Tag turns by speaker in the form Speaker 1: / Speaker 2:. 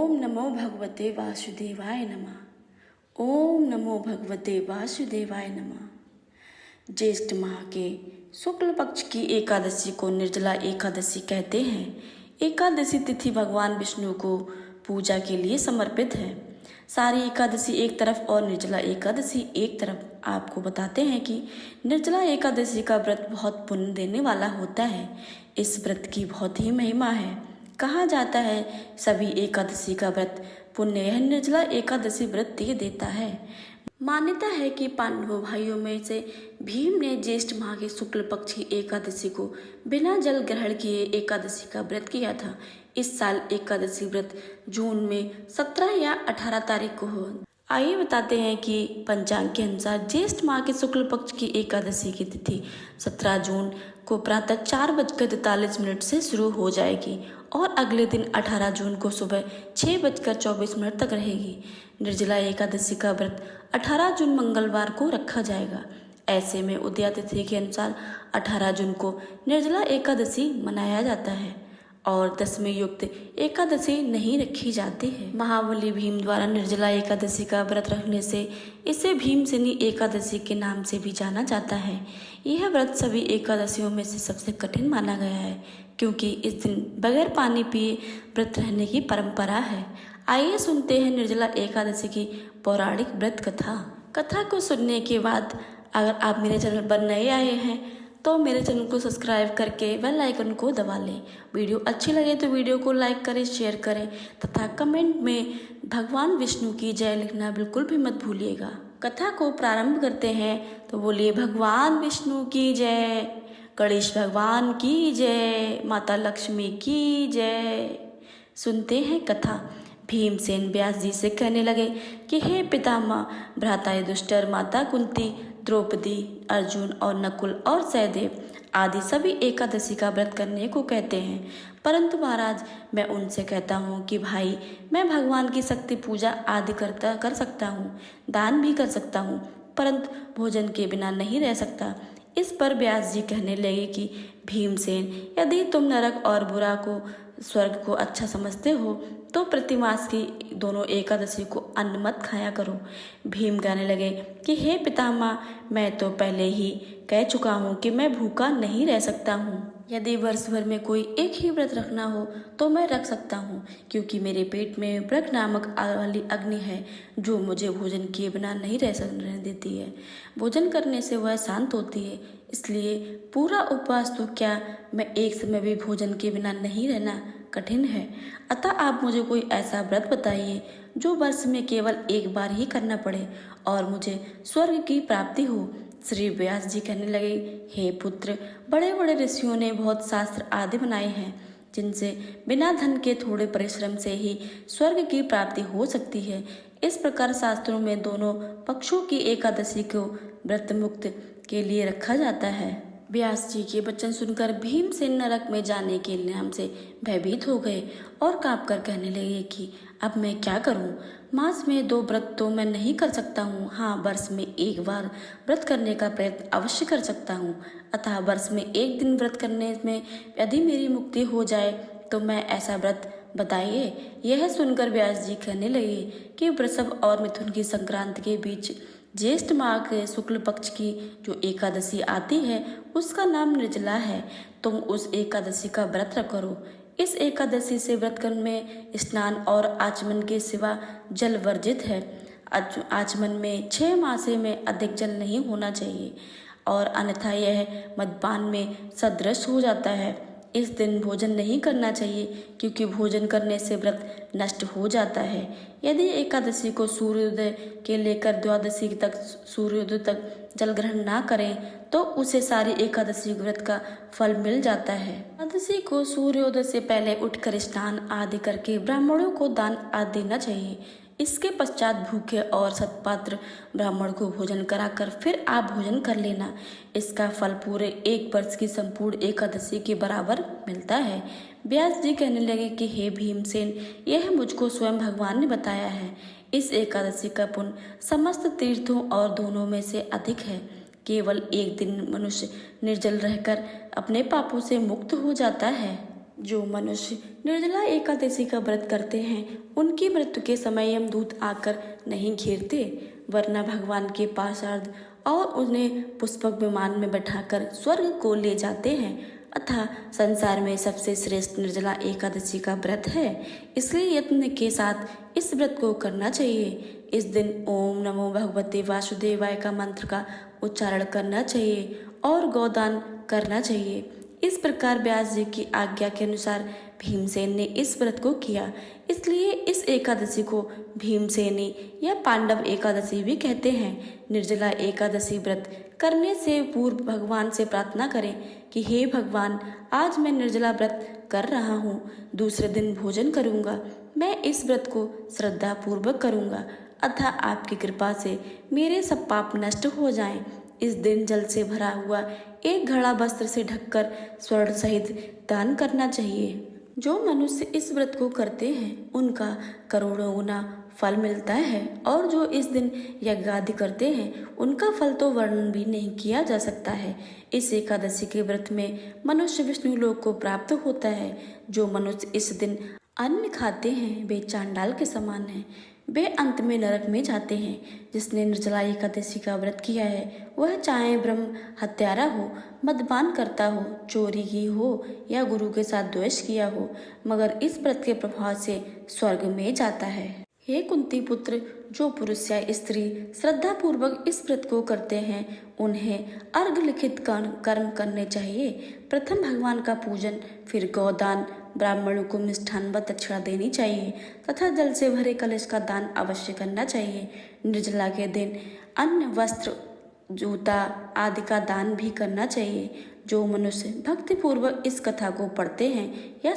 Speaker 1: ओम नमो भगवते वासुदेवाय नमः। ओम नमो भगवते वासुदेवाय नमः। ज्येष्ठ माह के शुक्ल पक्ष की एकादशी को निर्जला एकादशी कहते हैं। एकादशी तिथि भगवान विष्णु को पूजा के लिए समर्पित है। सारी एकादशी एक तरफ और निर्जला एकादशी एक तरफ। आपको बताते हैं कि निर्जला एकादशी का व्रत बहुत पुण्य देने वाला होता है। इस व्रत की बहुत ही महिमा है। कहा जाता है सभी एकादशी का व्रत पुण्य यह निर्जला एकादशी व्रत दे देता है। मान्यता है कि पांडवों भाइयों में से भीम ने ज्येष्ठ माह के शुक्ल पक्ष की एकादशी को बिना जल ग्रहण किए एकादशी का व्रत किया था। इस साल एकादशी व्रत जून में 17 या 18 तारीख को हो। आइए बताते हैं कि पंचांग के अनुसार ज्येष्ठ माह के शुक्ल पक्ष की एकादशी की तिथि 17 जून को प्रातः 4:43 से शुरू हो जाएगी और अगले दिन 18 जून को सुबह 6:24 तक रहेगी। निर्जला एकादशी का व्रत 18 जून मंगलवार को रखा जाएगा। ऐसे में उदया तिथि के अनुसार 18 जून को निर्जला एकादशी मनाया जाता है और दशमी युक्त एकादशी नहीं रखी जाती है। महाबली भीम द्वारा निर्जला एकादशी का व्रत रखने से इसे भीमसेनी एकादशी के नाम से भी जाना जाता है। यह व्रत सभी एकादशियों में से सबसे कठिन माना गया है क्योंकि इस दिन बगैर पानी पिए व्रत रहने की परंपरा है। आइए सुनते हैं निर्जला एकादशी की पौराणिक व्रत कथा। कथा को सुनने के बाद अगर आप मेरे चैनल पर नए आए हैं तो मेरे चैनल को सब्सक्राइब करके बेल आइकन को दबा लें। वीडियो अच्छी लगे तो वीडियो को लाइक करें, शेयर करें तथा कमेंट में भगवान विष्णु की जय लिखना बिल्कुल भी मत भूलिएगा। कथा को प्रारंभ करते हैं तो बोलिए भगवान विष्णु की जय, गणेश भगवान की जय, माता लक्ष्मी की जय। सुनते हैं कथा। भीमसेन व्यास जी से कहने लगे कि हे पितामह, भ्राता युधिष्ठिर, माता कुंती, द्रौपदी, अर्जुन और नकुल और सहदेव आदि सभी एकादशी का व्रत करने को कहते हैं, परंतु महाराज मैं उनसे कहता हूँ कि भाई मैं भगवान की शक्ति पूजा आदि कर सकता हूँ, दान भी कर सकता हूँ, परंतु भोजन के बिना नहीं रह सकता। इस पर व्यास जी कहने लगे कि भीमसेन, यदि तुम नरक और बुरा को स्वर्ग को अच्छा समझते हो तो प्रतिमास की दोनों एकादशी को अन्न मत खाया करो। भीम कहने लगे कि हे पितामह, मैं तो पहले ही कह चुका हूँ कि मैं भूखा नहीं रह सकता हूँ। यदि वर्ष भर में कोई एक ही व्रत रखना हो तो मैं रख सकता हूँ, क्योंकि मेरे पेट में ब्रक नामक वाली अग्नि है जो मुझे भोजन किए बिना नहीं रहने देती है। भोजन करने से वह शांत होती है, इसलिए पूरा उपवास तो क्या, मैं एक समय भी भोजन के बिना नहीं रहना कठिन है। अतः आप मुझे कोई ऐसा व्रत बताइए जो वर्ष में केवल एक बार ही करना पड़े और मुझे स्वर्ग की प्राप्ति हो। श्री व्यास जी कहने लगे, हे पुत्र, बड़े बड़े ऋषियों ने बहुत शास्त्र आदि बनाए हैं जिनसे बिना धन के थोड़े परिश्रम से ही स्वर्ग की प्राप्ति हो सकती है। इस प्रकार शास्त्रों में दोनों पक्षों की एकादशी को व्रत मुक्त के लिए रखा जाता है। व्यास जी के वचन सुनकर भीमसेन नरक में जाने के नाम से भयभीत हो गए और कांप कर कहने लगे कि अब मैं क्या करूं? मास में 2 व्रत तो मैं नहीं कर सकता हूं। हाँ, वर्ष में एक बार व्रत करने का प्रयत्न अवश्य कर सकता हूं। अतः वर्ष में एक दिन व्रत करने में यदि मेरी मुक्ति हो जाए तो मैं ऐसा व्रत बताइए। यह सुनकर व्यास जी कहने लगे कि वृषभ और मिथुन की संक्रांति के बीच ज्येष्ठ माह के शुक्ल पक्ष की जो एकादशी आती है उसका नाम निर्जला है। तुम उस एकादशी का व्रत करो। इस एकादशी से व्रत करने में स्नान और आचमन के सिवा जल वर्जित है। आचमन में 6 मासे में अधिक जल नहीं होना चाहिए और अन्यथा यह मद्यपान में सदृश हो जाता है। इस दिन भोजन नहीं करना चाहिए क्योंकि भोजन करने से व्रत नष्ट हो जाता है। यदि एकादशी को सूर्योदय के लेकर द्वादशी तक सूर्योदय तक जल ग्रहण ना करें तो उसे सारी एकादशी व्रत का फल मिल जाता है। एकादशी को सूर्योदय से पहले उठकर स्नान आदि करके ब्राह्मणों को दान आदि देना चाहिए। इसके पश्चात भूखे और सत्पात्र ब्राह्मण को भोजन कराकर फिर आप भोजन कर लेना। इसका फल पूरे 1 वर्ष की संपूर्ण एकादशी के बराबर मिलता है। व्यास जी कहने लगे कि हे भीमसेन, यह मुझको स्वयं भगवान ने बताया है। इस एकादशी का पुण्य समस्त तीर्थों और दोनों में से अधिक है। केवल एक दिन मनुष्य निर्जल रहकर अपने पापों से मुक्त हो जाता है। जो मनुष्य निर्जला एकादशी का व्रत करते हैं उनकी मृत्यु के समय यमदूत आकर नहीं घेरते, वरना भगवान के पार्षद और उन्हें पुष्पक विमान में बैठाकर स्वर्ग को ले जाते हैं। अतः संसार में सबसे श्रेष्ठ निर्जला एकादशी का व्रत है, इसलिए यत्न के साथ इस व्रत को करना चाहिए। इस दिन ओम नमो भगवते वासुदेवाय का मंत्र का उच्चारण करना चाहिए और गोदान करना चाहिए। इस प्रकार व्यास जी की आज्ञा के अनुसार भीमसेन ने इस व्रत को किया, इसलिए इस एकादशी को भीमसेनी या पांडव एकादशी भी कहते हैं। निर्जला एकादशी व्रत करने से पूर्व भगवान से प्रार्थना करें कि हे भगवान, आज मैं निर्जला व्रत कर रहा हूँ, दूसरे दिन भोजन करूँगा, मैं इस व्रत को श्रद्धा पूर्वक करूँगा, अतः आपकी कृपा से मेरे सब पाप नष्ट हो जाएं। इस दिन जल से भरा हुआ एक घड़ा वस्त्र से ढककर स्वर्ण सहित दान करना चाहिए। जो मनुष्य इस व्रत को करते हैं उनका करोड़ों गुना फल मिलता है, और जो इस दिन यज्ञ आदि करते हैं उनका फल तो वर्णन भी नहीं किया जा सकता है। इस एकादशी के व्रत में मनुष्य विष्णु लोक को प्राप्त होता है। जो मनुष्य इस दिन अन्न खाते हैं वे चांडाल के समान हैं, वे अंत में नरक में जाते हैं। जिसने निर्जला एकादशी का व्रत किया है वह चाहे ब्रह्म हत्यारा हो, मद्यपान करता हो, चोरी की हो या गुरु के साथ द्वेष किया हो, मगर इस व्रत के प्रभाव से स्वर्ग में जाता है। हे कुंती पुत्र, जो पुरुष या स्त्री श्रद्धा पूर्वक इस व्रत को करते हैं उन्हें अर्घ लिखित कर्म करने चाहिए। प्रथम भगवान का पूजन, फिर गौदान, ब्राह्मणों को मिष्ठान व दक्षिणा देनी चाहिए तथा जल से भरे कलश का दान अवश्य करना चाहिए। निर्जला के दिन अन्न, वस्त्र, जूता आदि का दान भी करना चाहिए। जो मनुष्य भक्ति पूर्वक इस कथा को पढ़ते हैं या